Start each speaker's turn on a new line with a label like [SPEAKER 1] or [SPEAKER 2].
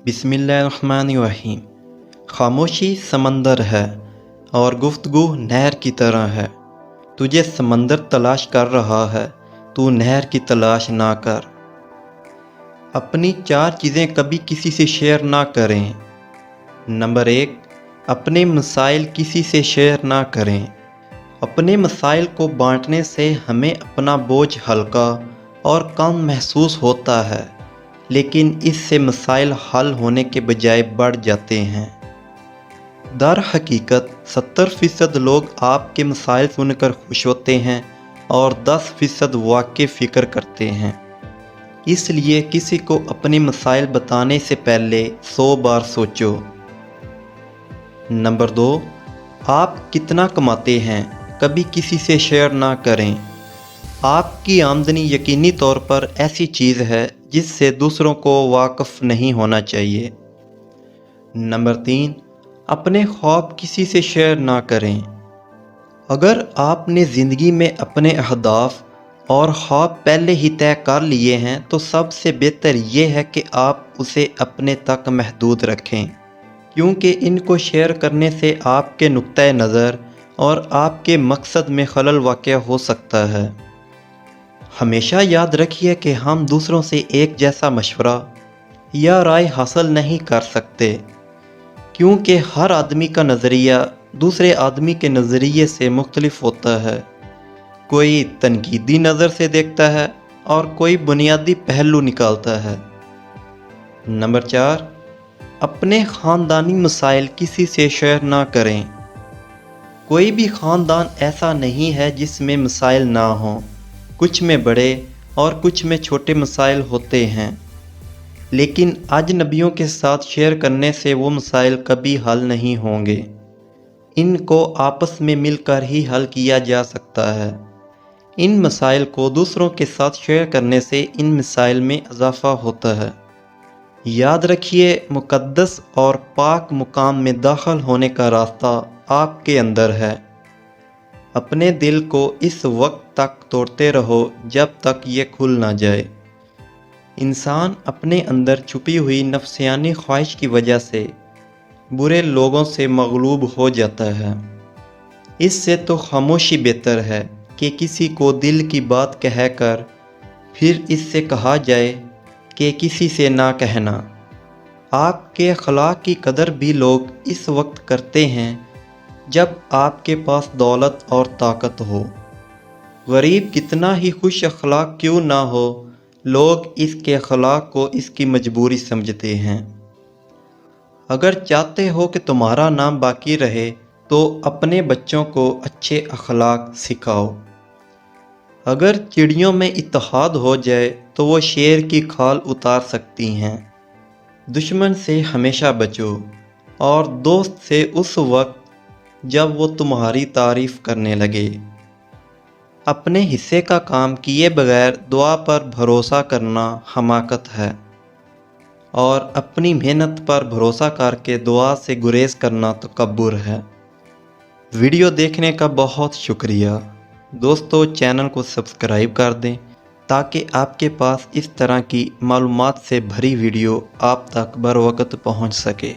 [SPEAKER 1] बिस्मिल्लाहिर्रहमानिर्रहीम। खामोशी समंदर है और गुफ्तगू नहर की तरह है। तुझे समंदर तलाश कर रहा है, तू नहर की तलाश ना कर। अपनी 4 चीज़ें कभी किसी से शेयर ना करें। नंबर 1, अपने मसाइल किसी से शेयर ना करें। अपने मसाइल को बांटने से हमें अपना बोझ हल्का और कम महसूस होता है, लेकिन इससे मसाइल हल होने के बजाय बढ़ जाते हैं। दर हकीकत 70% लोग आपके मसाइल सुनकर खुश होते हैं और 10% वाकई फ़िक्र करते हैं। इसलिए किसी को अपने मसाइल बताने से पहले 100 बार सोचो। नंबर 2, आप कितना कमाते हैं कभी किसी से शेयर ना करें। आपकी आमदनी यकीनी तौर पर ऐसी चीज़ है जिससे दूसरों को वाकिफ़ नहीं होना चाहिए। नंबर 3, अपने ख्वाब किसी से शेयर ना करें। अगर आपने ज़िंदगी में अपने अहदाफ और ख्वाब पहले ही तय कर लिए हैं तो सबसे बेहतर ये है कि आप उसे अपने तक महदूद रखें, क्योंकि इनको शेयर करने से आपके नुक्ता नज़र और आपके मकसद में खलल वाक़ हो सकता है। हमेशा याद रखिए कि हम दूसरों से एक जैसा मशवरा या राय हासिल नहीं कर सकते, क्योंकि हर आदमी का नज़रिया दूसरे आदमी के नज़रिए से मुख्तलिफ होता है। कोई तनकीदी नज़र से देखता है और कोई बुनियादी पहलू निकालता है। नंबर 4, अपने ख़ानदानी मसाइल किसी से शेयर ना करें। कोई भी ख़ानदान ऐसा नहीं है जिसमें मसाइल ना हों। कुछ में बड़े और कुछ में छोटे मसाइल होते हैं, लेकिन अजनबियों के साथ शेयर करने से वो मसाइल कभी हल नहीं होंगे। इनको आपस में मिलकर ही हल किया जा सकता है। इन मसाइल को दूसरों के साथ शेयर करने से इन मसाइल में इजाफ़ा होता है। याद रखिए, मुक़द्दस और पाक मुकाम में दाखिल होने का रास्ता आपके अंदर है। अपने दिल को इस वक्त तक तोड़ते रहो जब तक ये खुल ना जाए। इंसान अपने अंदर छुपी हुई नफसियानी ख्वाहिश की वजह से बुरे लोगों से मगलूब हो जाता है। इससे तो खामोशी बेहतर है कि किसी को दिल की बात कहकर फिर इससे कहा जाए कि किसी से ना कहना। आपके अखलाक की कदर भी लोग इस वक्त करते हैं जब आपके पास दौलत और ताकत हो। गरीब कितना ही खुश अखलाक क्यों ना हो, लोग इसके अखलाक को इसकी मजबूरी समझते हैं। अगर चाहते हो कि तुम्हारा नाम बाकी रहे तो अपने बच्चों को अच्छे अखलाक सिखाओ। अगर चिड़ियों में इत्तेहाद हो जाए तो वो शेर की खाल उतार सकती हैं। दुश्मन से हमेशा बचो और दोस्त से उस वक्त जब वो तुम्हारी तारीफ़ करने लगे। अपने हिस्से का काम किए बगैर दुआ पर भरोसा करना हमाकत है, और अपनी मेहनत पर भरोसा करके दुआ से गुरेज करना तकब्बुर है। वीडियो देखने का बहुत शुक्रिया। दोस्तों, चैनल को सब्सक्राइब कर दें ताकि आपके पास इस तरह की मालूमात से भरी वीडियो आप तक बर वक्त पहुँच सके।